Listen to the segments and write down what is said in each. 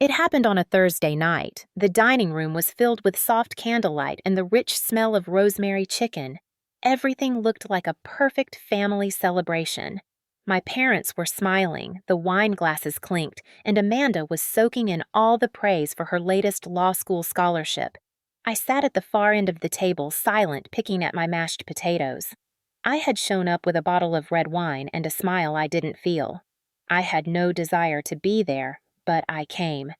It happened on a Thursday night. The dining room was filled with soft candlelight and the rich smell of rosemary chicken. Everything looked like a perfect family celebration. My parents were smiling, the wine glasses clinked, and Amanda was soaking in all the praise for her latest law school scholarship. I sat at the far end of the table, silent, picking at my mashed potatoes. I had shown up with a bottle of red wine and a smile I didn't feel. I had no desire to be there, but I came.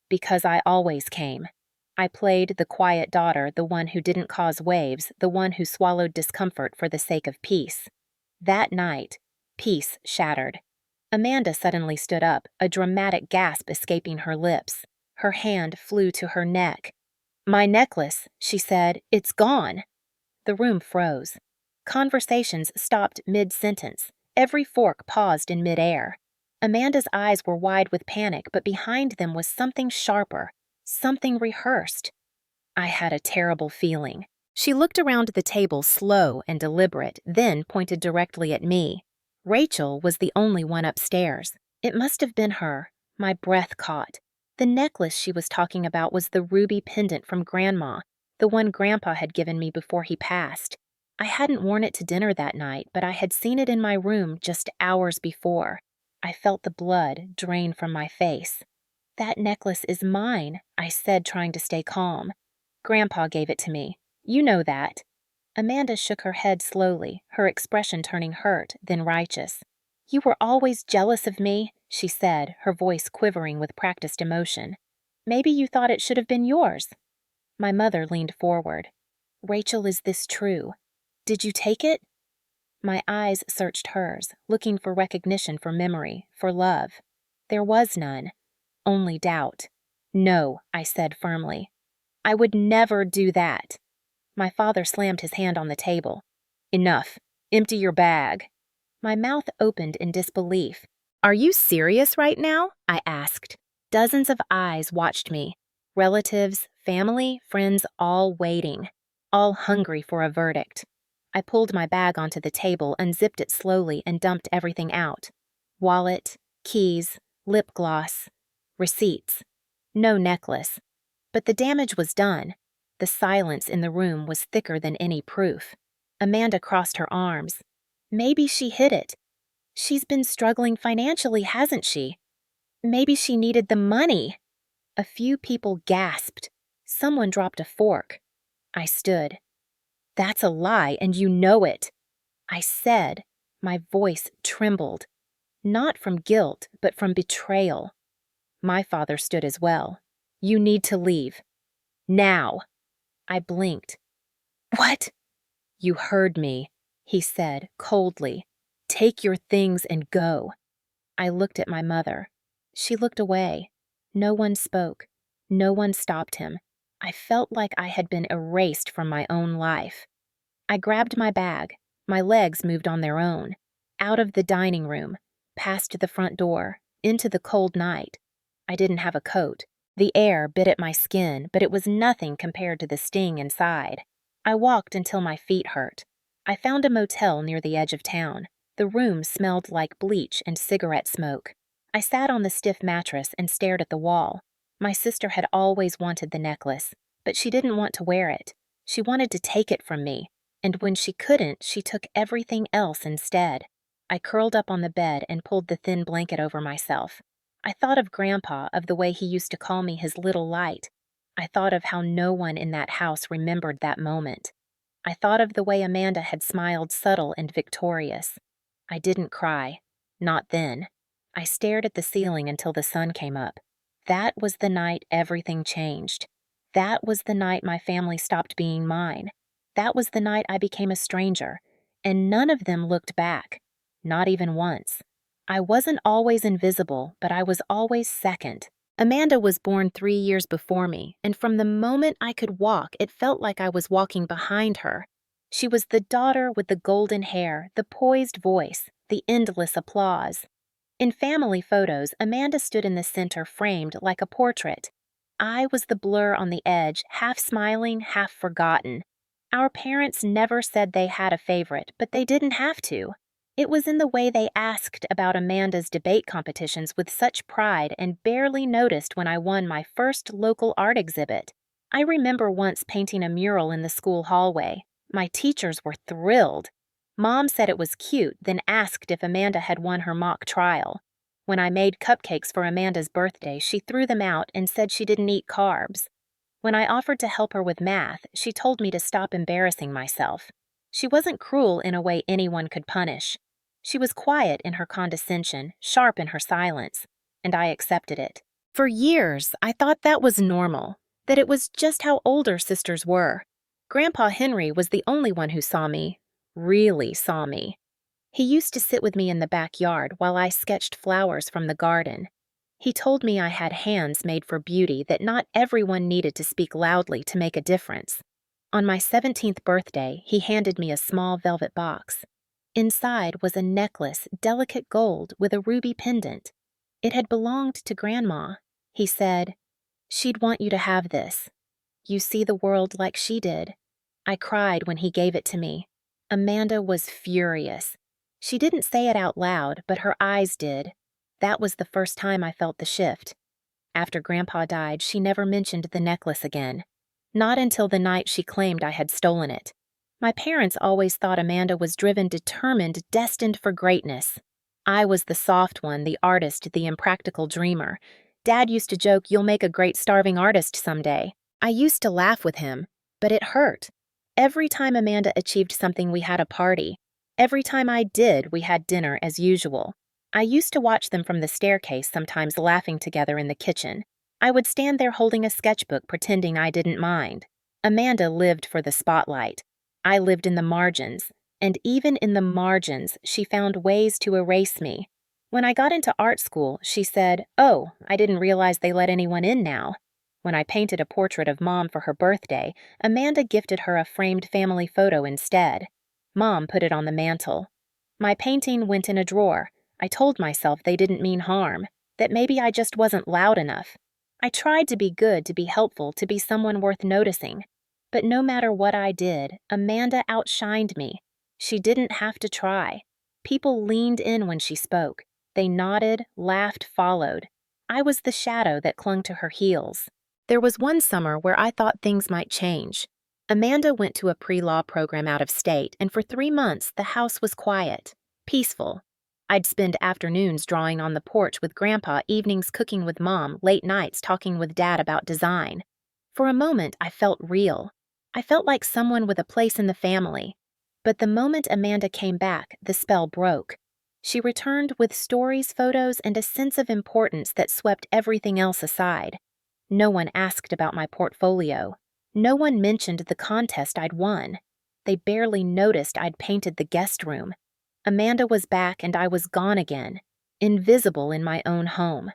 Because I always came. I played the quiet daughter, the one who didn't cause waves, the one who swallowed discomfort for the sake of peace. That night, peace shattered. Amanda suddenly stood up, a dramatic gasp escaping her lips. Her hand flew to her neck. "My necklace," she said, "it's gone." The room froze. Conversations stopped mid-sentence. Every fork paused in mid-air. Amanda's eyes were wide with panic, but behind them was something sharper, something rehearsed. I had a terrible feeling. She looked around the table, slow and deliberate, then pointed directly at me. Rachel was the only one upstairs. It must have been her. My breath caught. The necklace she was talking about was the ruby pendant from Grandma, the one Grandpa had given me before he passed. I hadn't worn it to dinner that night, but I had seen it in my room just hours before. I felt the blood drain from my face. "That necklace is mine," I said, trying to stay calm. "Grandpa gave it to me. You know that." Amanda shook her head slowly, her expression turning hurt, then righteous. "You were always jealous of me," she said, her voice quivering with practiced emotion. "Maybe you thought it should have been yours." My mother leaned forward. "Rachel, is this true? Did you take it?" My eyes searched hers, looking for recognition, for memory, for love. There was none, only doubt. "No," I said firmly. "I would never do that." My father slammed his hand on the table. "Enough. Empty your bag." My mouth opened in disbelief. "Are you serious right now?" I asked. Dozens of eyes watched me. Relatives, family, friends, all waiting. All hungry for a verdict. I pulled my bag onto the table, unzipped it slowly, and dumped everything out. Wallet, keys, lip gloss, receipts. No necklace. But the damage was done. The silence in the room was thicker than any proof. Amanda crossed her arms. "Maybe she hid it. She's been struggling financially, hasn't she? Maybe she needed the money." A few people gasped. Someone dropped a fork. I stood. "That's a lie, and you know it," I said. My voice trembled. Not from guilt, but from betrayal. My father stood as well. "You need to leave. Now." I blinked. "What?" "You heard me," he said coldly. "Take your things and go." I looked at my mother. She looked away. No one spoke. No one stopped him. I felt like I had been erased from my own life. I grabbed my bag. My legs moved on their own. Out of the dining room, past the front door, into the cold night. I didn't have a coat. The air bit at my skin, but it was nothing compared to the sting inside. I walked until my feet hurt. I found a motel near the edge of town. The room smelled like bleach and cigarette smoke. I sat on the stiff mattress and stared at the wall. My sister had always wanted the necklace, but she didn't want to wear it. She wanted to take it from me, and when she couldn't, she took everything else instead. I curled up on the bed and pulled the thin blanket over myself. I thought of Grandpa, of the way he used to call me his little light. I thought of how no one in that house remembered that moment. I thought of the way Amanda had smiled, subtle and victorious. I didn't cry. Not then. I stared at the ceiling until the sun came up. That was the night everything changed. That was the night my family stopped being mine. That was the night I became a stranger, and none of them looked back. Not even once. I wasn't always invisible, but I was always second. Amanda was born 3 years before me, and from the moment I could walk, it felt like I was walking behind her. She was the daughter with the golden hair, the poised voice, the endless applause. In family photos, Amanda stood in the center, framed like a portrait. I was the blur on the edge, half smiling, half forgotten. Our parents never said they had a favorite, but they didn't have to. It was in the way they asked about Amanda's debate competitions with such pride and barely noticed when I won my first local art exhibit. I remember once painting a mural in the school hallway. My teachers were thrilled. Mom said it was cute, then asked if Amanda had won her mock trial. When I made cupcakes for Amanda's birthday, she threw them out and said she didn't eat carbs. When I offered to help her with math, she told me to stop embarrassing myself. She wasn't cruel in a way anyone could punish. She was quiet in her condescension, sharp in her silence, and I accepted it. For years, I thought that was normal, that it was just how older sisters were. Grandpa Henry was the only one who saw me, really saw me. He used to sit with me in the backyard while I sketched flowers from the garden. He told me I had hands made for beauty, that not everyone needed to speak loudly to make a difference. On my 17th birthday, he handed me a small velvet box. Inside was a necklace, delicate gold, with a ruby pendant. It had belonged to Grandma. He said, "She'd want you to have this. You see the world like she did." I cried when he gave it to me. Amanda was furious. She didn't say it out loud, but her eyes did. That was the first time I felt the shift. After Grandpa died, she never mentioned the necklace again. Not until the night she claimed I had stolen it. My parents always thought Amanda was driven, determined, destined for greatness. I was the soft one, the artist, the impractical dreamer. Dad used to joke, "You'll make a great starving artist someday." I used to laugh with him, but it hurt. Every time Amanda achieved something, we had a party. Every time I did, we had dinner as usual. I used to watch them from the staircase, sometimes laughing together in the kitchen. I would stand there holding a sketchbook, pretending I didn't mind. Amanda lived for the spotlight. I lived in the margins, and even in the margins, she found ways to erase me. When I got into art school, she said, "Oh, I didn't realize they let anyone in now." When I painted a portrait of Mom for her birthday, Amanda gifted her a framed family photo instead. Mom put it on the mantel. My painting went in a drawer. I told myself they didn't mean harm, that maybe I just wasn't loud enough. I tried to be good, to be helpful, to be someone worth noticing. But no matter what I did, Amanda outshined me. She didn't have to try. People leaned in when she spoke. They nodded, laughed, followed. I was the shadow that clung to her heels. There was one summer where I thought things might change. Amanda went to a pre-law program out of state, and for 3 months the house was quiet, peaceful. I'd spend afternoons drawing on the porch with Grandpa, evenings cooking with Mom, late nights talking with Dad about design. For a moment, I felt real. I felt like someone with a place in the family. But the moment Amanda came back, the spell broke. She returned with stories, photos, and a sense of importance that swept everything else aside. No one asked about my portfolio. No one mentioned the contest I'd won. They barely noticed I'd painted the guest room. Amanda was back and I was gone again, invisible in my own home.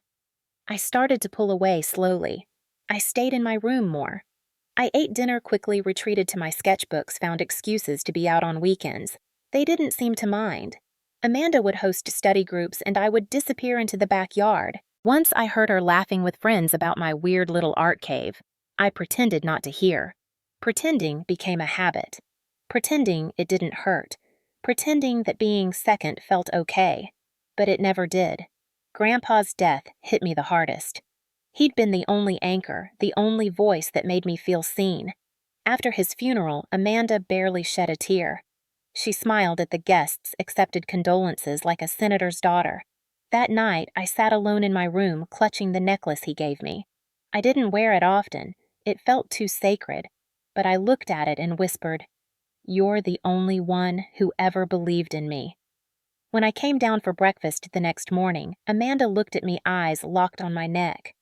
I started to pull away slowly. I stayed in my room more. I ate dinner quickly, retreated to my sketchbooks, found excuses to be out on weekends. They didn't seem to mind. Amanda would host study groups and I would disappear into the backyard. Once I heard her laughing with friends about my weird little art cave. I pretended not to hear. Pretending became a habit. Pretending it didn't hurt. Pretending that being second felt okay. But it never did. Grandpa's death hit me the hardest. He'd been the only anchor, the only voice that made me feel seen. After his funeral, Amanda barely shed a tear. She smiled at the guests, accepted condolences like a senator's daughter. That night, I sat alone in my room, clutching the necklace he gave me. I didn't wear it often. It felt too sacred. But I looked at it and whispered, "You're the only one who ever believed in me." When I came down for breakfast the next morning, Amanda looked at me, eyes locked on my neck.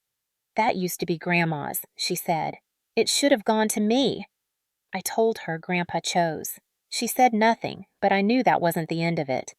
"That used to be Grandma's," she said. "It should have gone to me." I told her Grandpa chose. She said nothing, but I knew that wasn't the end of it.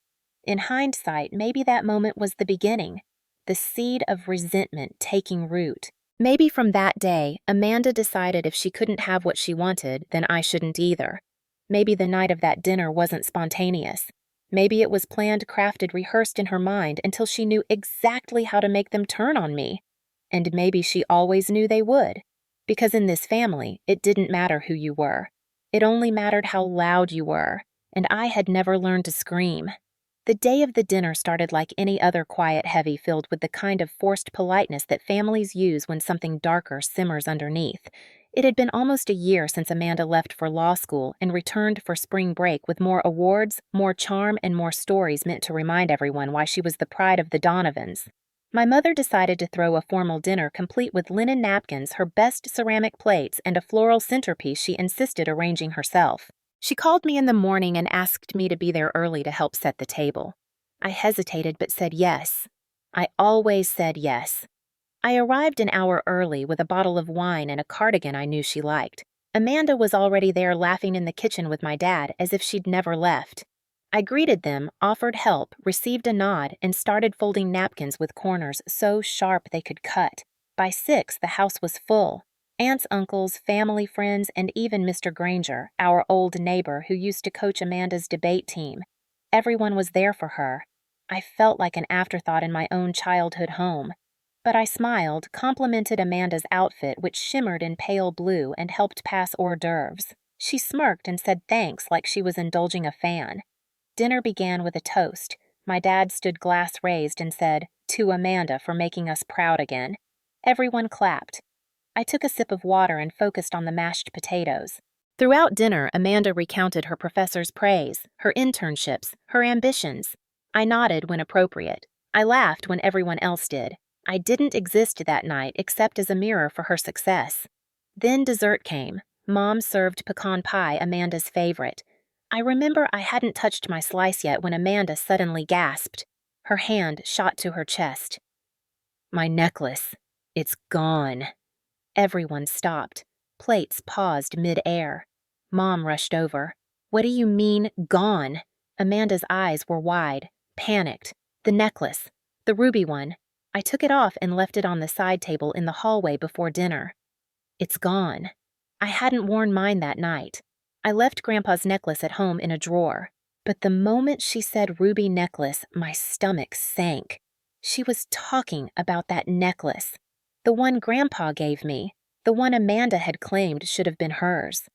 In hindsight, maybe that moment was the beginning, the seed of resentment taking root. Maybe from that day, Amanda decided if she couldn't have what she wanted, then I shouldn't either. Maybe the night of that dinner wasn't spontaneous. Maybe it was planned, crafted, rehearsed in her mind until she knew exactly how to make them turn on me. And maybe she always knew they would. Because in this family, it didn't matter who you were. It only mattered how loud you were, and I had never learned to scream. The day of the dinner started like any other quiet heavy, filled with the kind of forced politeness that families use when something darker simmers underneath. It had been almost a year since Amanda left for law school and returned for spring break with more awards, more charm, and more stories meant to remind everyone why she was the pride of the Donovans. My mother decided to throw a formal dinner complete with linen napkins, her best ceramic plates, and a floral centerpiece she insisted arranging herself. She called me in the morning and asked me to be there early to help set the table. I hesitated but said yes. I always said yes. I arrived an hour early with a bottle of wine and a cardigan I knew she liked. Amanda was already there laughing in the kitchen with my dad as if she'd never left. I greeted them, offered help, received a nod, and started folding napkins with corners so sharp they could cut. By 6, the house was full. Aunts, uncles, family friends, and even Mr. Granger, our old neighbor who used to coach Amanda's debate team. Everyone was there for her. I felt like an afterthought in my own childhood home. But I smiled, complimented Amanda's outfit, which shimmered in pale blue, and helped pass hors d'oeuvres. She smirked and said thanks like she was indulging a fan. Dinner began with a toast. My dad stood glass raised and said, "To Amanda for making us proud again." Everyone clapped. I took a sip of water and focused on the mashed potatoes. Throughout dinner, Amanda recounted her professor's praise, her internships, her ambitions. I nodded when appropriate. I laughed when everyone else did. I didn't exist that night except as a mirror for her success. Then dessert came. Mom served pecan pie, Amanda's favorite. I remember I hadn't touched my slice yet when Amanda suddenly gasped. Her hand shot to her chest. "My necklace. It's gone." Everyone stopped. Plates paused mid-air. Mom rushed over. "What do you mean, gone?" Amanda's eyes were wide, panicked. "The necklace. The ruby one. I took it off and left it on the side table in the hallway before dinner." "It's gone." I hadn't worn mine that night. I left Grandpa's necklace at home in a drawer. But the moment she said ruby necklace, my stomach sank. She was talking about that necklace. The one Grandpa gave me. The one Amanda had claimed should have been hers.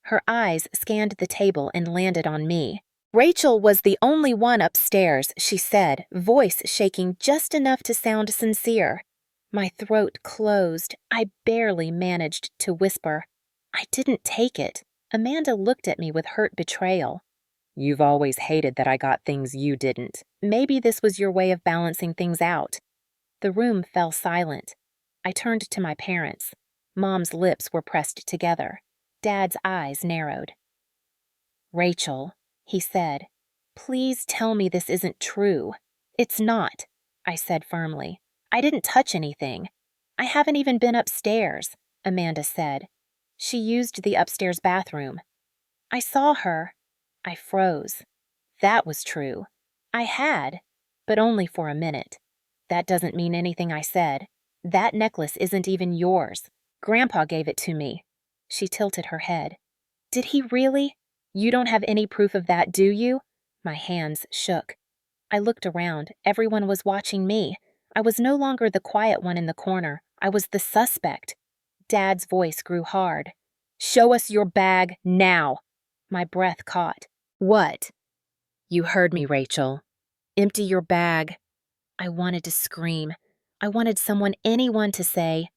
Her eyes scanned the table and landed on me. "Rachel was the only one upstairs," she said, voice shaking just enough to sound sincere. My throat closed. I barely managed to whisper, "I didn't take it." Amanda looked at me with hurt betrayal. "You've always hated that I got things you didn't. Maybe this was your way of balancing things out." The room fell silent. I turned to my parents. Mom's lips were pressed together. Dad's eyes narrowed. "Rachel," he said, "please tell me this isn't true." "It's not," I said firmly. "I didn't touch anything." "I haven't even been upstairs," Amanda said. She used the upstairs bathroom. "I saw her." I froze. That was true. I had, but only for a minute. "That doesn't mean anything," I said. "That necklace isn't even yours. Grandpa gave it to me." She tilted her head. "Did he really? You don't have any proof of that, do you?" My hands shook. I looked around. Everyone was watching me. I was no longer the quiet one in the corner. I was the suspect. Dad's voice grew hard. "Show us your bag now." My breath caught. "What?" "You heard me, Rachel. Empty your bag." I wanted to scream. I wanted anyone to say,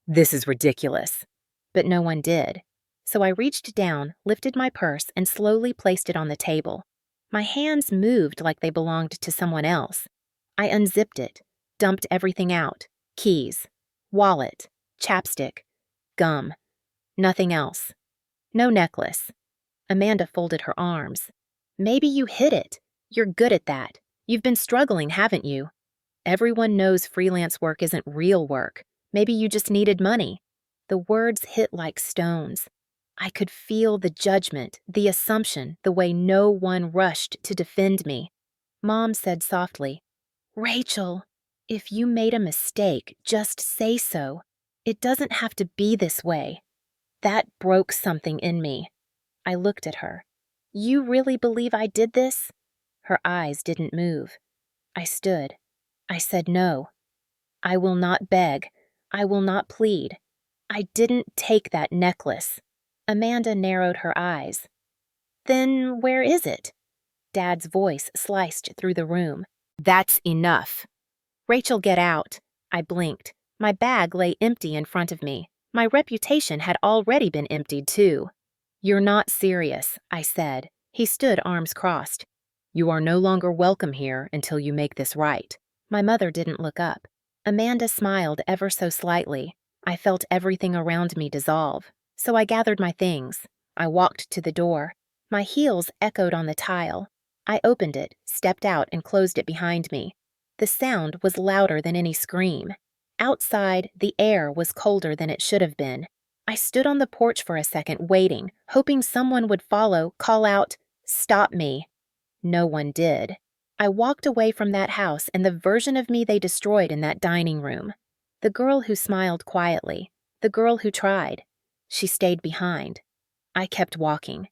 "This is ridiculous." But no one did. So I reached down, lifted my purse, and slowly placed it on the table. My hands moved like they belonged to someone else. I unzipped it, dumped everything out. Keys, wallet, chapstick, gum. Nothing else. No necklace. Amanda folded her arms. "Maybe you hid it. You're good at that. You've been struggling, haven't you? Everyone knows freelance work isn't real work. Maybe you just needed money." The words hit like stones. I could feel the judgment, the assumption, the way no one rushed to defend me. Mom said softly, "Rachel, if you made a mistake, just say so. It doesn't have to be this way." That broke something in me. I looked at her. "You really believe I did this?" Her eyes didn't move. I stood. I said no. I will not beg. I will not plead. I didn't take that necklace. Amanda narrowed her eyes. "Then where is it?" Dad's voice sliced through the room. "That's enough." "Rachel, get out." I blinked. My bag lay empty in front of me. My reputation had already been emptied, too. "You're not serious," I said. He stood arms crossed. "You are no longer welcome here until you make this right." My mother didn't look up. Amanda smiled ever so slightly. I felt everything around me dissolve. So I gathered my things. I walked to the door. My heels echoed on the tile. I opened it, stepped out, and closed it behind me. The sound was louder than any scream. Outside, the air was colder than it should have been. I stood on the porch for a second, waiting, hoping someone would follow, call out, "Stop me." No one did. I walked away from that house and the version of me they destroyed in that dining room. The girl who smiled quietly. The girl who tried. She stayed behind. I kept walking.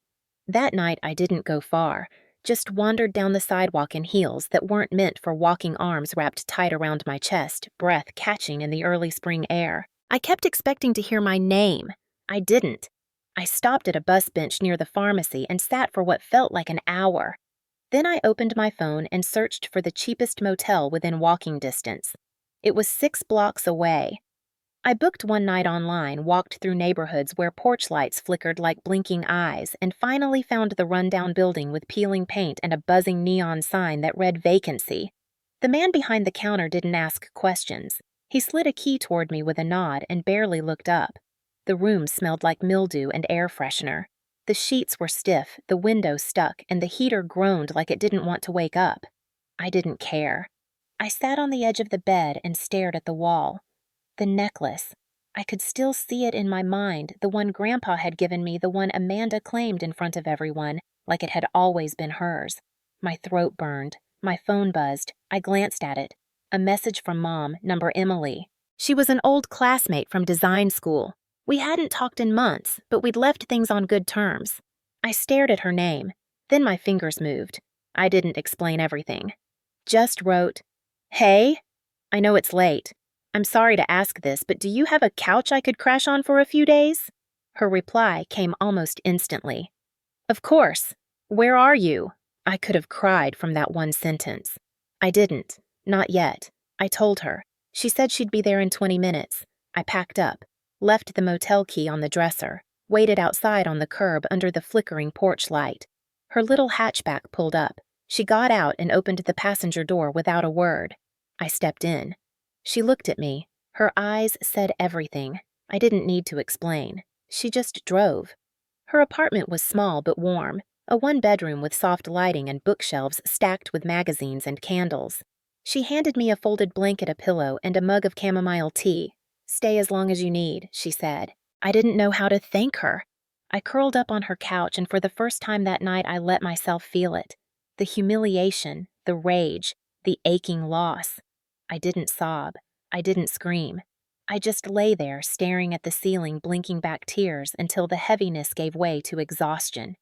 That night I didn't go far, just wandered down the sidewalk in heels that weren't meant for walking, arms wrapped tight around my chest, breath catching in the early spring air. I kept expecting to hear my name. I didn't. I stopped at a bus bench near the pharmacy and sat for what felt like an hour. Then I opened my phone and searched for the cheapest motel within walking distance. It was 6 blocks away. I booked one night online, walked through neighborhoods where porch lights flickered like blinking eyes, and finally found the rundown building with peeling paint and a buzzing neon sign that read vacancy. The man behind the counter didn't ask questions. He slid a key toward me with a nod and barely looked up. The room smelled like mildew and air freshener. The sheets were stiff, the window stuck, and the heater groaned like it didn't want to wake up. I didn't care. I sat on the edge of the bed and stared at the wall. The necklace. I could still see it in my mind, the one Grandpa had given me, the one Amanda claimed in front of everyone, like it had always been hers. My throat burned. My phone buzzed. I glanced at it. A message from Mom, number Emily. She was an old classmate from design school. We hadn't talked in months, but we'd left things on good terms. I stared at her name. Then my fingers moved. I didn't explain everything. Just wrote, "Hey, I know it's late. I'm sorry to ask this, but do you have a couch I could crash on for a few days?" Her reply came almost instantly. "Of course. Where are you?" I could have cried from that one sentence. I didn't. Not yet. I told her. She said she'd be there in 20 minutes. I packed up, left the motel key on the dresser, waited outside on the curb under the flickering porch light. Her little hatchback pulled up. She got out and opened the passenger door without a word. I stepped in. She looked at me. Her eyes said everything. I didn't need to explain. She just drove. Her apartment was small but warm, a one-bedroom with soft lighting and bookshelves stacked with magazines and candles. She handed me a folded blanket, a pillow, and a mug of chamomile tea. "Stay as long as you need," she said. I didn't know how to thank her. I curled up on her couch, and for the first time that night I let myself feel it. The humiliation, the rage, the aching loss. I didn't sob. I didn't scream. I just lay there, staring at the ceiling, blinking back tears until the heaviness gave way to exhaustion.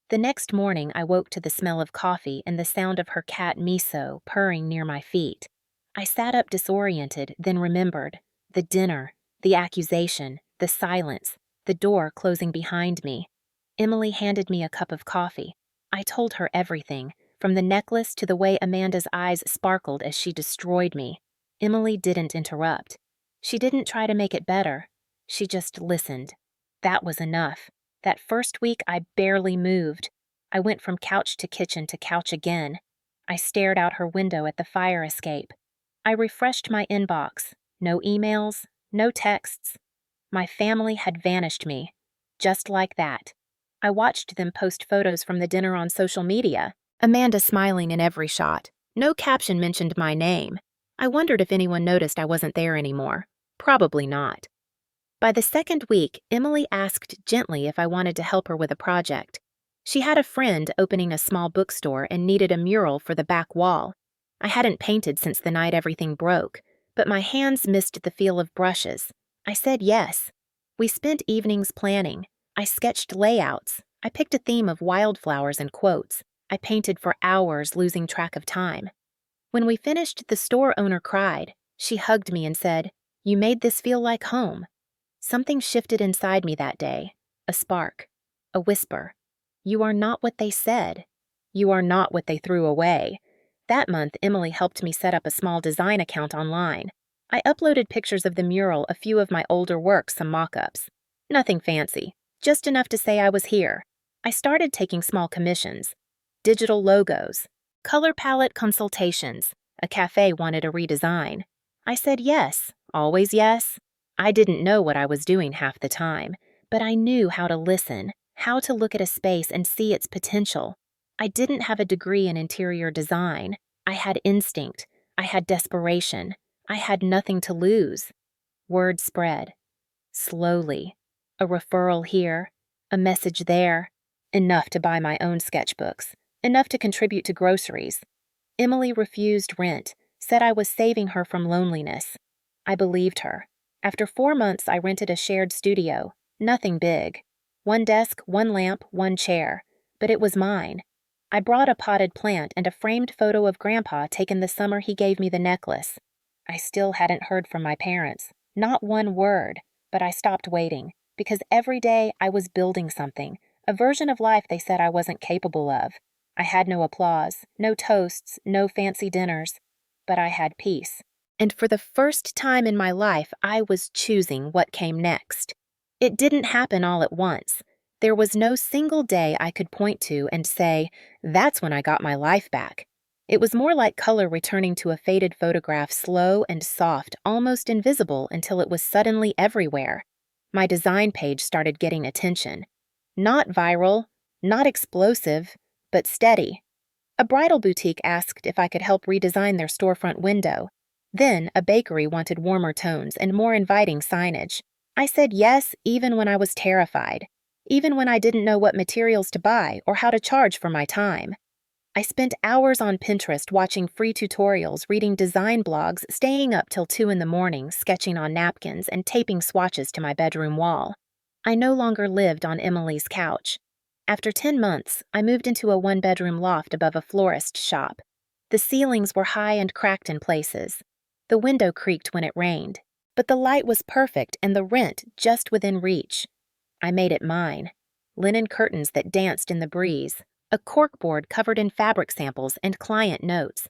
The next morning, I woke to the smell of coffee and the sound of her cat Miso purring near my feet. I sat up disoriented, then remembered. The dinner, the accusation, the silence, the door closing behind me. Emily handed me a cup of coffee. I told her everything, from the necklace to the way Amanda's eyes sparkled as she destroyed me. Emily didn't interrupt. She didn't try to make it better. She just listened. That was enough. That first week, I barely moved. I went from couch to kitchen to couch again. I stared out her window at the fire escape. I refreshed my inbox. No emails, no texts. My family had vanished me. Just like that. I watched them post photos from the dinner on social media. Amanda smiling in every shot. No caption mentioned my name. I wondered if anyone noticed I wasn't there anymore. Probably not. By the second week, Emily asked gently if I wanted to help her with a project. She had a friend opening a small bookstore and needed a mural for the back wall. I hadn't painted since the night everything broke, but my hands missed the feel of brushes. I said yes. We spent evenings planning. I sketched layouts. I picked a theme of wildflowers and quotes. I painted for hours, losing track of time. When we finished, the store owner cried. She hugged me and said, "You made this feel like home." Something shifted inside me that day. A spark. A whisper. "You are not what they said. You are not what they threw away. That month, Emily helped me set up a small design account online. I uploaded pictures of the mural, a few of my older works, some mock-ups. Nothing fancy, just enough to say I was here. I started taking small commissions. Digital logos, color palette consultations. A cafe wanted a redesign. I said yes, always yes. I didn't know what I was doing half the time, but I knew how to listen, how to look at a space and see its potential. I didn't have a degree in interior design. I had instinct. I had desperation. I had nothing to lose. Word spread. Slowly. A referral here, a message there. Enough to buy my own sketchbooks. Enough to contribute to groceries. Emily refused rent, said I was saving her from loneliness. I believed her. After 4 months, I rented a shared studio. Nothing big. 1 desk, 1 lamp, 1 chair. But it was mine. I brought a potted plant and a framed photo of Grandpa taken the summer he gave me the necklace. I still hadn't heard from my parents. Not one word. But I stopped waiting, because every day I was building something, a version of life they said I wasn't capable of. I had no applause, no toasts, no fancy dinners. But I had peace. And for the first time in my life, I was choosing what came next. It didn't happen all at once. There was no single day I could point to and say, that's when I got my life back. It was more like color returning to a faded photograph, slow and soft, almost invisible until it was suddenly everywhere. My design page started getting attention. Not viral, not explosive, but steady. A bridal boutique asked if I could help redesign their storefront window. Then, a bakery wanted warmer tones and more inviting signage. I said yes even when I was terrified, even when I didn't know what materials to buy or how to charge for my time. I spent hours on Pinterest watching free tutorials, reading design blogs, staying up till 2 in the morning, sketching on napkins and taping swatches to my bedroom wall. I no longer lived on Emily's couch. After 10 months, I moved into a 1-bedroom loft above a florist shop. The ceilings were high and cracked in places. The window creaked when it rained, but the light was perfect and the rent just within reach. I made it mine. Linen curtains that danced in the breeze, a corkboard covered in fabric samples and client notes,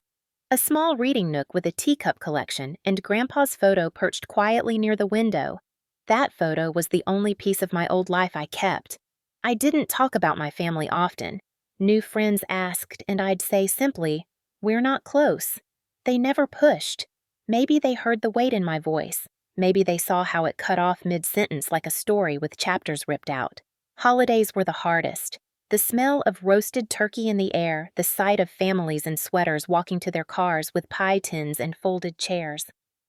a small reading nook with a teacup collection and Grandpa's photo perched quietly near the window. That photo was the only piece of my old life I kept. I didn't talk about my family often. New friends asked, and I'd say simply, "We're not close." They never pushed. Maybe they heard the weight in my voice. Maybe they saw how it cut off mid-sentence like a story with chapters ripped out. Holidays were the hardest. The smell of roasted turkey in the air, the sight of families in sweaters walking to their cars with pie tins and folded chairs.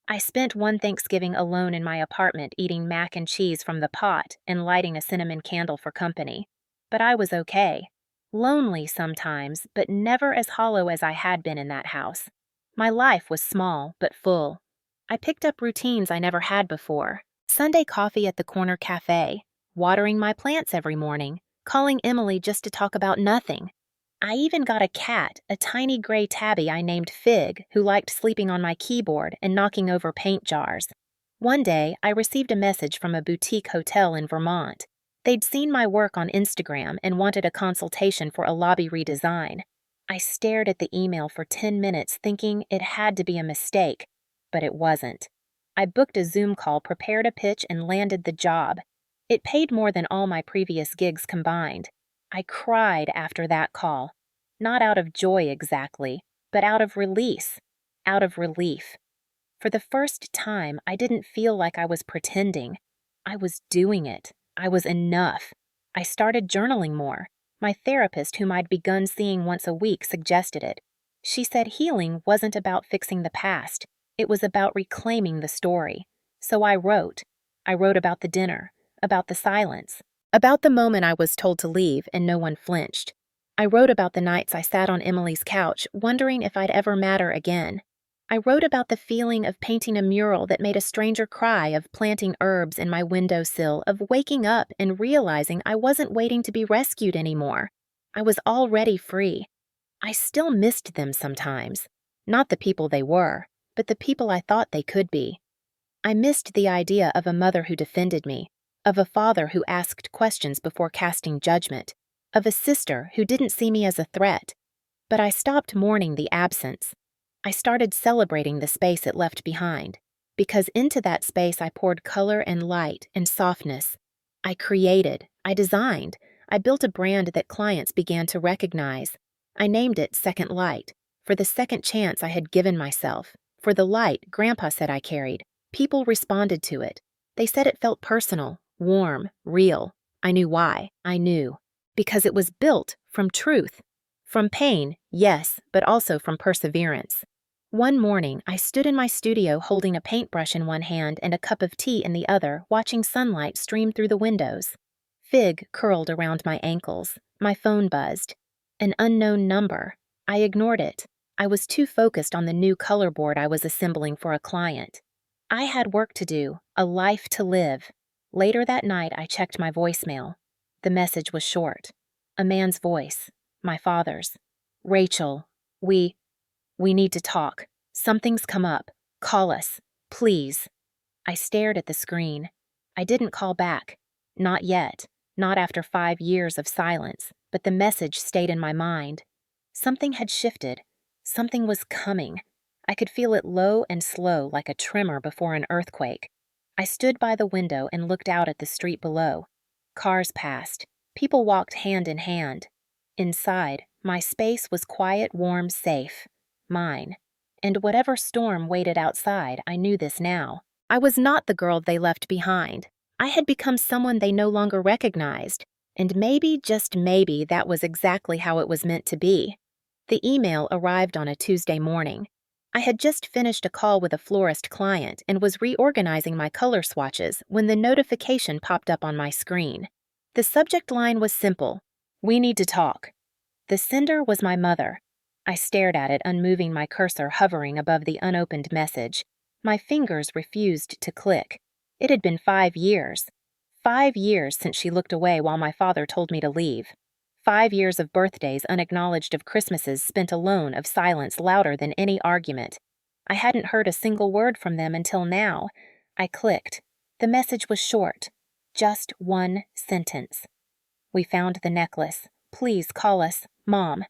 I spent one Thanksgiving alone in my apartment eating mac and cheese from the pot and lighting a cinnamon candle for company. But I was okay. Lonely sometimes, but never as hollow as I had been in that house. My life was small, but full. I picked up routines I never had before. Sunday coffee at the corner cafe, watering my plants every morning, calling Emily just to talk about nothing. I even got a cat, a tiny gray tabby I named Fig, who liked sleeping on my keyboard and knocking over paint jars. One day, I received a message from a boutique hotel in Vermont. They'd seen my work on Instagram and wanted a consultation for a lobby redesign. I stared at the email for 10 minutes thinking it had to be a mistake, but it wasn't. I booked a Zoom call, prepared a pitch, and landed the job. It paid more than all my previous gigs combined. I cried after that call. Not out of joy exactly, but out of release, out of relief. For the first time, I didn't feel like I was pretending. I was doing it. I was enough. I started journaling more. My therapist, whom I'd begun seeing once a week, suggested it. She said healing wasn't about fixing the past. It was about reclaiming the story. So I wrote. I wrote about the dinner, about the silence, about the moment I was told to leave and no one flinched. I wrote about the nights I sat on Emily's couch, wondering if I'd ever matter again. I wrote about the feeling of painting a mural that made a stranger cry, of planting herbs in my windowsill, of waking up and realizing I wasn't waiting to be rescued anymore. I was already free. I still missed them sometimes. Not the people they were, but the people I thought they could be. I missed the idea of a mother who defended me, of a father who asked questions before casting judgment, of a sister who didn't see me as a threat. But I stopped mourning the absence. I started celebrating the space it left behind, because into that space I poured color and light and softness. I created, I designed, I built a brand that clients began to recognize. I named it Second Light, for the second chance I had given myself, for the light Grandpa said I carried. People responded to it. They said it felt personal, warm, real. I knew why. I knew. Because it was built from truth. From pain, yes, but also from perseverance. One morning, I stood in my studio holding a paintbrush in one hand and a cup of tea in the other, watching sunlight stream through the windows. Fig curled around my ankles. My phone buzzed. An unknown number. I ignored it. I was too focused on the new color board I was assembling for a client. I had work to do, a life to live. Later that night, I checked my voicemail. The message was short. A man's voice. My father's. Rachel, we need to talk. Something's come up. Call us. Please. I stared at the screen. I didn't call back. Not yet. Not after 5 years of silence, but the message stayed in my mind. Something had shifted. Something was coming. I could feel it low and slow like a tremor before an earthquake. I stood by the window and looked out at the street below. Cars passed. People walked hand in hand. Inside, my space was quiet, warm, safe. Mine. And whatever storm waited outside, I knew this now. I was not the girl they left behind. I had become someone they no longer recognized. And maybe, just maybe, that was exactly how it was meant to be. The email arrived on a Tuesday morning. I had just finished a call with a florist client and was reorganizing my color swatches when the notification popped up on my screen. The subject line was simple. We need to talk. The sender was my mother. I stared at it, unmoving, my cursor hovering above the unopened message. My fingers refused to click. It had been 5 years. 5 years since she looked away while my father told me to leave. 5 years of birthdays unacknowledged, of Christmases spent alone, of silence louder than any argument. I hadn't heard a single word from them until now. I clicked. The message was short. Just one sentence. We found the necklace. Please call us, Mom.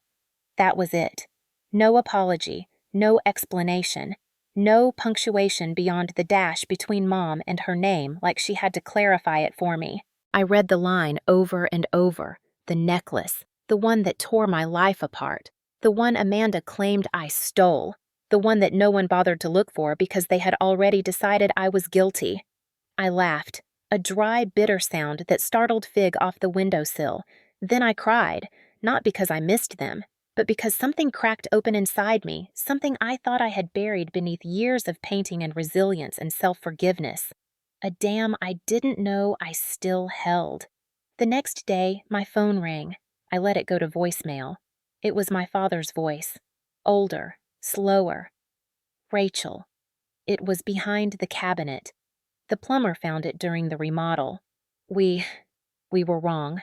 That was it. No apology, no explanation, no punctuation beyond the dash between Mom and her name, like she had to clarify it for me. I read the line over and over. The necklace, the one that tore my life apart, the one Amanda claimed I stole, the one that no one bothered to look for because they had already decided I was guilty. I laughed, a dry, bitter sound that startled Fig off the windowsill. Then I cried, not because I missed them, but because something cracked open inside me, something I thought I had buried beneath years of painting and resilience and self-forgiveness. A dam I didn't know I still held. The next day, my phone rang. I let it go to voicemail. It was my father's voice. Older, slower. Rachel. It was behind the cabinet. The plumber found it during the remodel. We were wrong.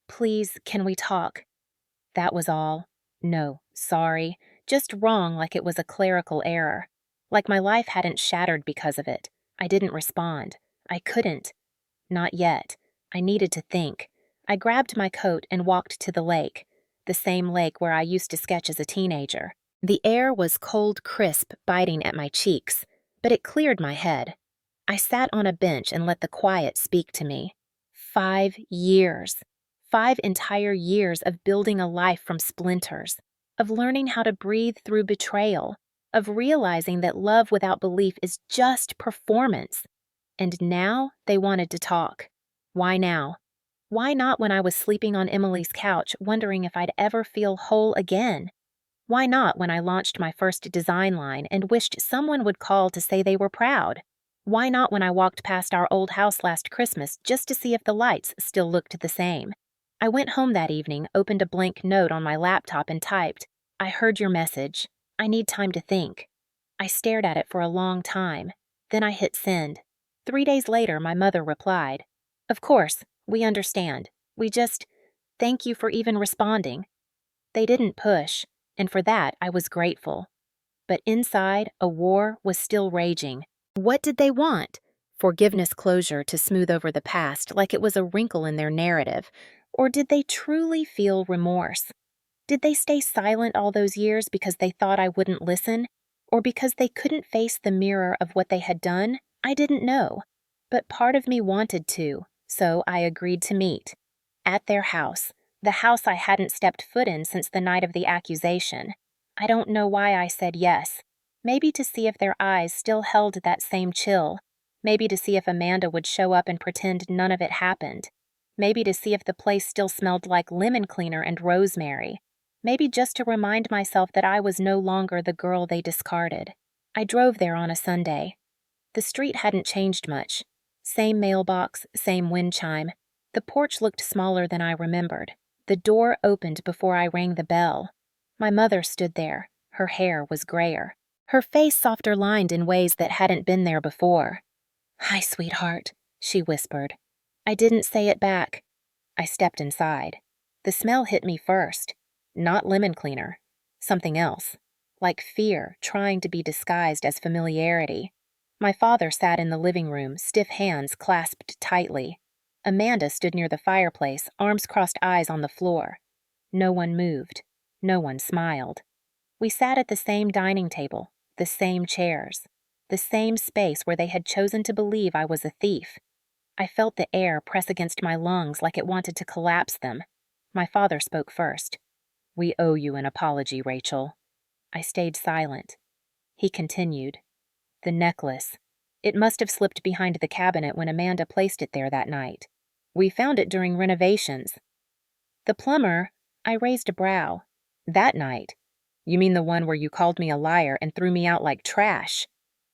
Please, can we talk? That was all. No, sorry. Just wrong, like it was a clerical error. Like my life hadn't shattered because of it. I didn't respond. I couldn't. Not yet. I needed to think. I grabbed my coat and walked to the lake, the same lake where I used to sketch as a teenager. The air was cold, crisp, biting at my cheeks, but it cleared my head. I sat on a bench and let the quiet speak to me. 5 years. 5 entire years of building a life from splinters, of learning how to breathe through betrayal, of realizing that love without belief is just performance. And now they wanted to talk. Why now? Why not when I was sleeping on Emily's couch, wondering if I'd ever feel whole again? Why not when I launched my first design line and wished someone would call to say they were proud? Why not when I walked past our old house last Christmas just to see if the lights still looked the same? I went home that evening, opened a blank note on my laptop and typed, I heard your message. I need time to think. I stared at it for a long time. Then I hit send. 3 days later, my mother replied, Of course, we understand. Thank you for even responding. They didn't push, and for that I was grateful. But inside, a war was still raging. What did they want? Forgiveness, closure to smooth over the past like it was a wrinkle in their narrative? Or did they truly feel remorse? Did they stay silent all those years because they thought I wouldn't listen? Or because they couldn't face the mirror of what they had done? I didn't know. But part of me wanted to, so I agreed to meet. At their house, the house I hadn't stepped foot in since the night of the accusation. I don't know why I said yes. Maybe to see if their eyes still held that same chill. Maybe to see if Amanda would show up and pretend none of it happened. Maybe to see if the place still smelled like lemon cleaner and rosemary. Maybe just to remind myself that I was no longer the girl they discarded. I drove there on a Sunday. The street hadn't changed much. Same mailbox, same wind chime. The porch looked smaller than I remembered. The door opened before I rang the bell. My mother stood there. Her hair was grayer. Her face softer lined in ways that hadn't been there before. "Hi, sweetheart," she whispered. I didn't say it back. I stepped inside. The smell hit me first. Not lemon cleaner. Something else. Like fear trying to be disguised as familiarity. My father sat in the living room, stiff hands clasped tightly. Amanda stood near the fireplace, arms crossed, eyes on the floor. No one moved. No one smiled. We sat at the same dining table, the same chairs, the same space where they had chosen to believe I was a thief. I felt the air press against my lungs like it wanted to collapse them. My father spoke first. "We owe you an apology, Rachel." I stayed silent. He continued. "The necklace. It must have slipped behind the cabinet when Amanda placed it there that night. We found it during renovations." "The plumber," I raised a brow. "That night? You mean the one where you called me a liar and threw me out like trash?"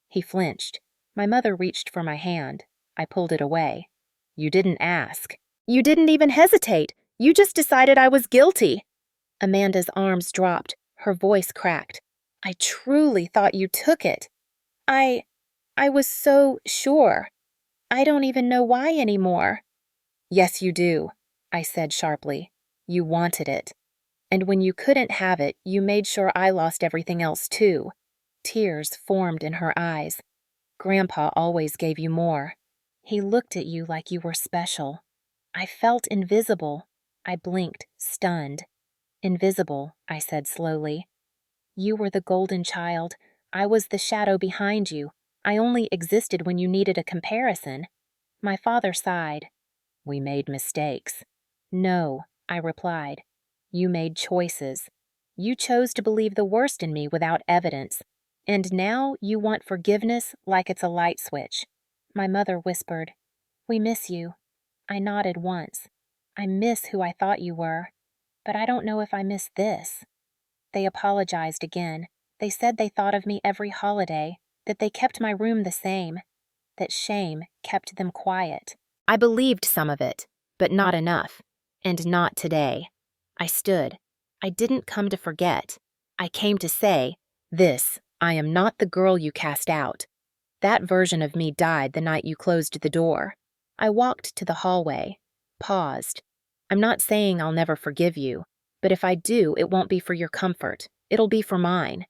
He flinched. My mother reached for my hand. I pulled it away. "You didn't ask. You didn't even hesitate. You just decided I was guilty." Amanda's arms dropped. Her voice cracked. "I truly thought you took it. I was so sure. I don't even know why anymore." "Yes, you do," I said sharply. "You wanted it. And when you couldn't have it, you made sure I lost everything else too." Tears formed in her eyes. "Grandpa always gave you more. He looked at you like you were special." I felt invisible. I blinked, stunned. "Invisible," I said slowly. "You were the golden child. I was the shadow behind you. I only existed when you needed a comparison." My father sighed. "We made mistakes." "No," I replied. "You made choices. You chose to believe the worst in me without evidence. And now you want forgiveness like it's a light switch." My mother whispered, "We miss you." I nodded once. "I miss who I thought you were. But I don't know if I miss this." They apologized again. They said they thought of me every holiday, that they kept my room the same, that shame kept them quiet. I believed some of it, but not enough. And not today. I stood. I didn't come to forget. I came to say, I am not the girl you cast out. That version of me died the night you closed the door." I walked to the hallway, paused. "I'm not saying I'll never forgive you, but if I do, it won't be for your comfort. It'll be for mine."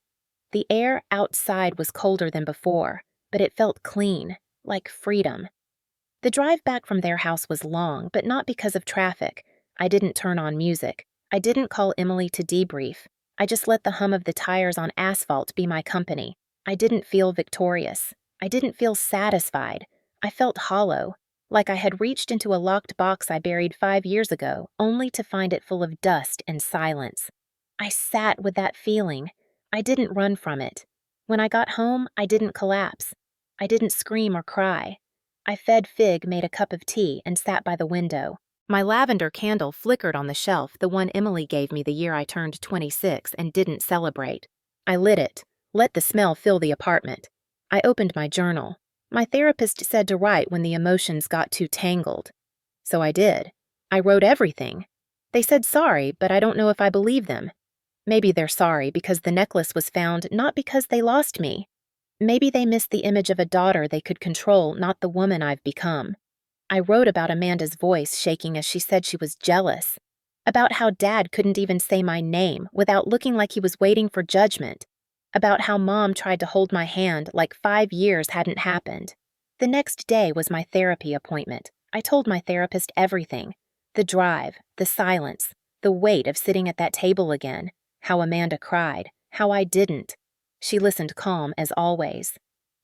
The air outside was colder than before, but it felt clean, like freedom. The drive back from their house was long, but not because of traffic. I didn't turn on music. I didn't call Emily to debrief. I just let the hum of the tires on asphalt be my company. I didn't feel victorious. I didn't feel satisfied. I felt hollow, like I had reached into a locked box I buried 5 years ago, only to find it full of dust and silence. I sat with that feeling. I didn't run from it. When I got home, I didn't collapse. I didn't scream or cry. I fed Fig, made a cup of tea, and sat by the window. My lavender candle flickered on the shelf, the one Emily gave me the year I turned 26 and didn't celebrate. I lit it, let the smell fill the apartment. I opened my journal. My therapist said to write when the emotions got too tangled. So I did. I wrote everything. They said sorry, but I don't know if I believe them. Maybe they're sorry because the necklace was found, not because they lost me. Maybe they missed the image of a daughter they could control, not the woman I've become. I wrote about Amanda's voice shaking as she said she was jealous. About how Dad couldn't even say my name without looking like he was waiting for judgment. About how Mom tried to hold my hand like 5 years hadn't happened. The next day was my therapy appointment. I told my therapist everything. The drive, the silence, The weight of sitting at that table again, how Amanda cried, how I didn't. She listened calm as always.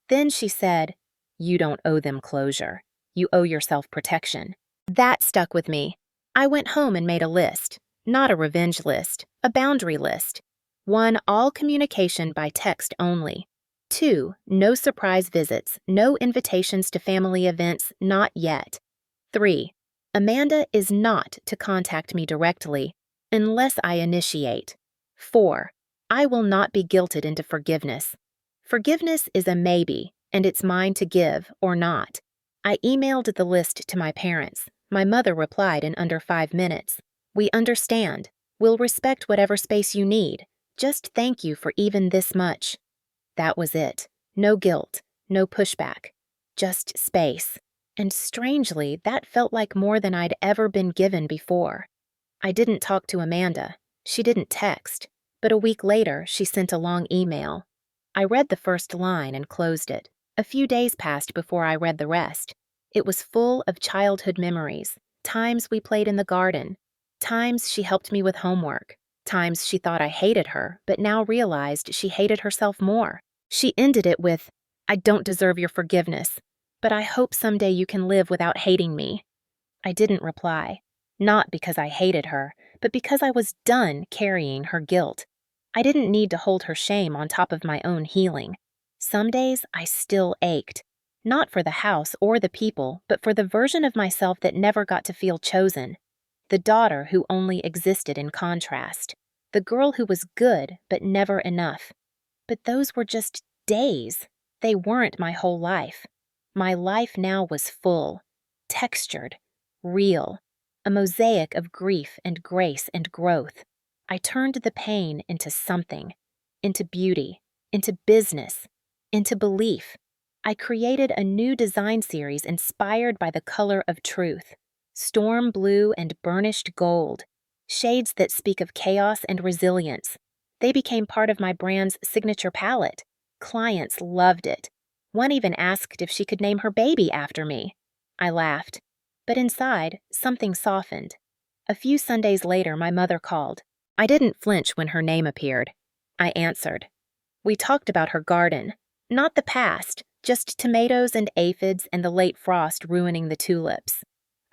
Then she said, "You don't owe them closure. You owe yourself protection." That stuck with me. I went home and made a list. Not a revenge list, a boundary list. 1. All communication by text only. 2. No surprise visits, no invitations to family events, not yet. 3. Amanda is not to contact me directly unless I initiate. 4. I will not be guilted into forgiveness. Forgiveness is a maybe, and it's mine to give or not. I emailed the list to my parents. My mother replied in under 5 minutes. "We understand. We'll respect whatever space you need. Just thank you for even this much." That was it. No guilt, no pushback. Just space. And strangely, that felt like more than I'd ever been given before. I didn't talk to Amanda. She didn't text. But a week later, she sent a long email. I read the first line and closed it. A few days passed before I read the rest. It was full of childhood memories, times we played in the garden, times she helped me with homework, times she thought I hated her, but now realized she hated herself more. She ended it with, "I don't deserve your forgiveness, but I hope someday you can live without hating me." I didn't reply, not because I hated her, but because I was done carrying her guilt. I didn't need to hold her shame on top of my own healing. Some days I still ached. Not for the house or the people, but for the version of myself that never got to feel chosen. The daughter who only existed in contrast. The girl who was good, but never enough. But those were just days. They weren't my whole life. My life now was full, textured, real, a mosaic of grief and grace and growth. I turned the pain into something, into beauty, into business, into belief. I created a new design series inspired by the color of truth. Storm blue and burnished gold. Shades that speak of chaos and resilience. They became part of my brand's signature palette. Clients loved it. One even asked if she could name her baby after me. I laughed. But inside, something softened. A few Sundays later, my mother called. I didn't flinch when her name appeared. I answered. We talked about her garden. Not the past, just tomatoes and aphids and the late frost ruining the tulips.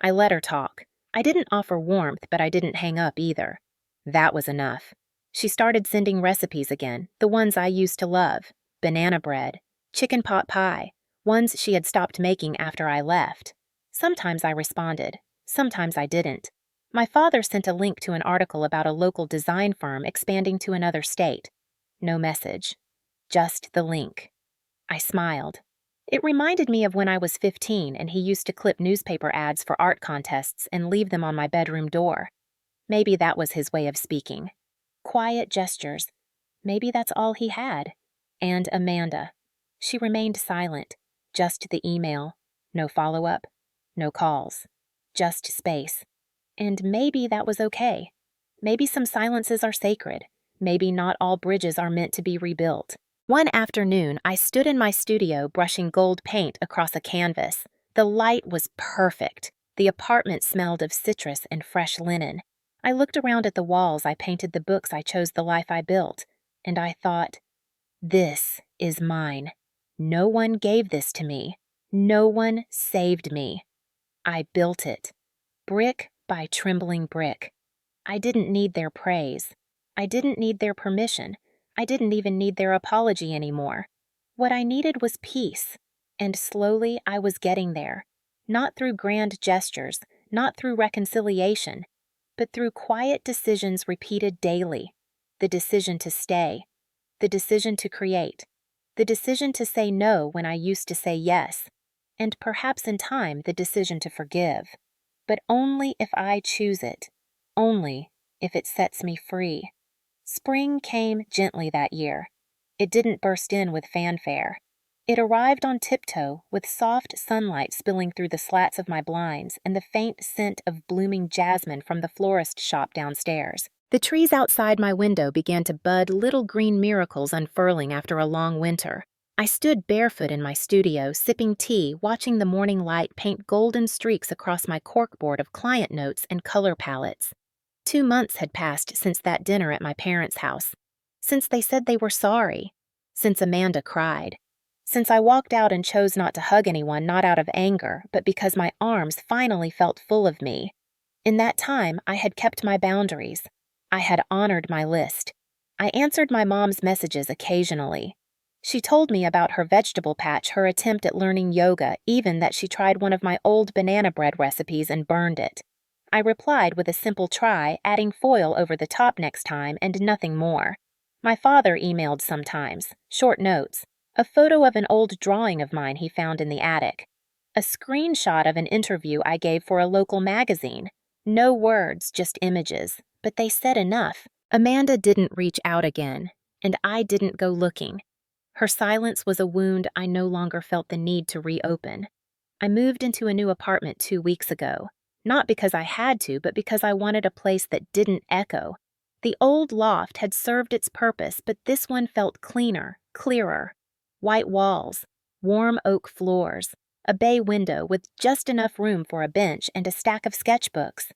I let her talk. I didn't offer warmth, but I didn't hang up either. That was enough. She started sending recipes again, the ones I used to love. Banana bread, chicken pot pie, ones she had stopped making after I left. Sometimes I responded, sometimes I didn't. My father sent a link to an article about a local design firm expanding to another state. No message. Just the link. I smiled. It reminded me of when I was 15 and he used to clip newspaper ads for art contests and leave them on my bedroom door. Maybe that was his way of speaking. Quiet gestures. Maybe that's all he had. And Amanda. She remained silent. Just the email. No follow-up. No calls. Just space. And maybe that was okay. Maybe some silences are sacred. Maybe not all bridges are meant to be rebuilt. One afternoon, I stood in my studio brushing gold paint across a canvas. The light was perfect. The apartment smelled of citrus and fresh linen. I looked around at the walls I painted, the books I chose, the life I built, and I thought, this is mine. No one gave this to me. No one saved me. I built it. Brick by trembling brick. I didn't need their praise. I didn't need their permission. I didn't even need their apology anymore. What I needed was peace. And slowly I was getting there. Not through grand gestures, not through reconciliation, but through quiet decisions repeated daily. The decision to stay. The decision to create. The decision to say no when I used to say yes. And perhaps in time, the decision to forgive. But only if I choose it. Only if it sets me free. Spring came gently that year. It didn't burst in with fanfare. It arrived on tiptoe, with soft sunlight spilling through the slats of my blinds and the faint scent of blooming jasmine from the florist shop downstairs. The trees outside my window began to bud, little green miracles unfurling after a long winter. I stood barefoot in my studio, sipping tea, watching the morning light paint golden streaks across my corkboard of client notes and color palettes. 2 months had passed since that dinner at my parents' house, since they said they were sorry, since Amanda cried, since I walked out and chose not to hug anyone, not out of anger, but because my arms finally felt full of me. In that time, I had kept my boundaries. I had honored my list. I answered my mom's messages occasionally. She told me about her vegetable patch, her attempt at learning yoga, even that she tried one of my old banana bread recipes and burned it. I replied with a simple try, adding foil over the top next time, and nothing more. My father emailed sometimes, short notes, a photo of an old drawing of mine he found in the attic, a screenshot of an interview I gave for a local magazine. No words, just images, but they said enough. Amanda didn't reach out again, and I didn't go looking. Her silence was a wound I no longer felt the need to reopen. I moved into a new apartment 2 weeks ago, not because I had to, but because I wanted a place that didn't echo. The old loft had served its purpose, but this one felt cleaner, clearer. White walls, warm oak floors, a bay window with just enough room for a bench and a stack of sketchbooks.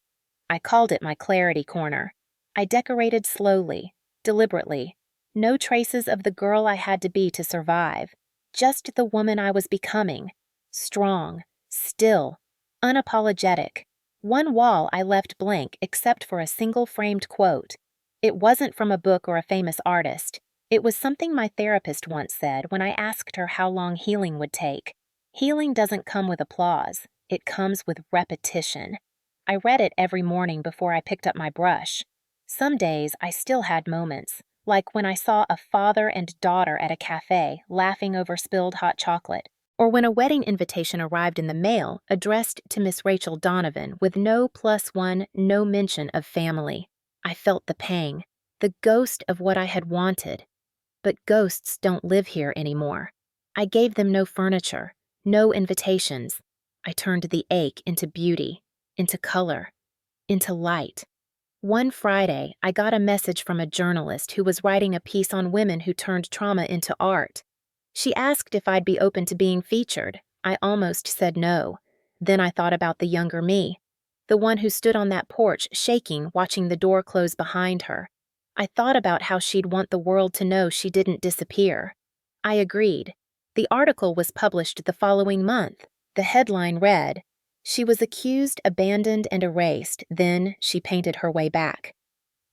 I called it my clarity corner. I decorated slowly, deliberately. No traces of the girl I had to be to survive, just the woman I was becoming. Strong, still, unapologetic. One wall I left blank except for a single framed quote. It wasn't from a book or a famous artist. It was something my therapist once said when I asked her how long healing would take. Healing doesn't come with applause. It comes with repetition. I read it every morning before I picked up my brush. Some days I still had moments, like when I saw a father and daughter at a cafe laughing over spilled hot chocolate, or when a wedding invitation arrived in the mail addressed to Miss Rachel Donovan with no +1, no mention of family. I felt the pang, the ghost of what I had wanted. But ghosts don't live here anymore. I gave them no furniture, no invitations. I turned the ache into beauty, into color, into light. One Friday, I got a message from a journalist who was writing a piece on women who turned trauma into art. She asked if I'd be open to being featured. I almost said no. Then I thought about the younger me, the one who stood on that porch shaking, watching the door close behind her. I thought about how she'd want the world to know she didn't disappear. I agreed. The article was published the following month. The headline read, "She was accused, abandoned, and erased. Then she painted her way back."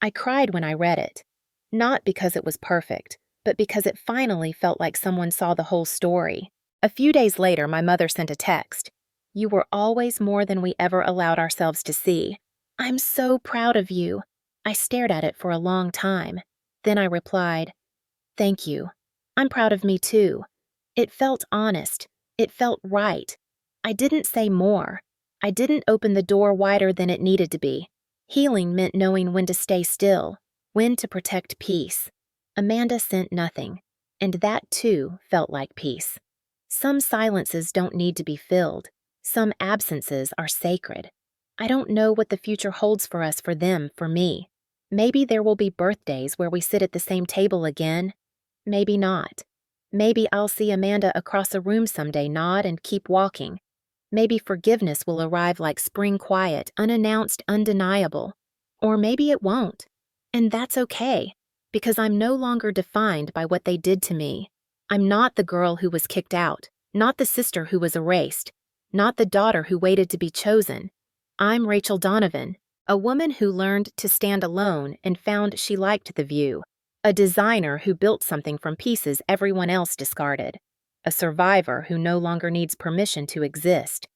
I cried when I read it. Not because it was perfect, but because it finally felt like someone saw the whole story. A few days later, my mother sent a text. "You were always more than we ever allowed ourselves to see. I'm so proud of you." I stared at it for a long time. Then I replied, "Thank you. I'm proud of me too." It felt honest. It felt right. I didn't say more. I didn't open the door wider than it needed to be. Healing meant knowing when to stay still, when to protect peace. Amanda sent nothing, and that too felt like peace. Some silences don't need to be filled. Some absences are sacred. I don't know what the future holds for us, for them, for me. Maybe there will be birthdays where we sit at the same table again. Maybe not. Maybe I'll see Amanda across a room someday, nod and keep walking. Maybe forgiveness will arrive like spring quiet, unannounced, undeniable. Or maybe it won't. And that's okay, because I'm no longer defined by what they did to me. I'm not the girl who was kicked out, not the sister who was erased, not the daughter who waited to be chosen. I'm Rachel Donovan, a woman who learned to stand alone and found she liked the view, a designer who built something from pieces everyone else discarded, a survivor who no longer needs permission to exist.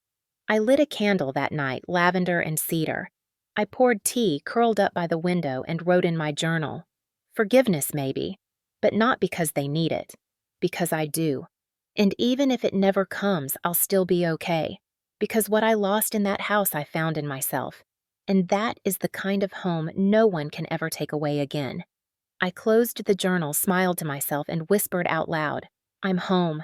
I lit a candle that night, lavender and cedar. I poured tea, curled up by the window, and wrote in my journal. Forgiveness, maybe, but not because they need it, because I do. And even if it never comes, I'll still be okay, because what I lost in that house I found in myself. And that is the kind of home no one can ever take away again. I closed the journal, smiled to myself, and whispered out loud, "I'm home."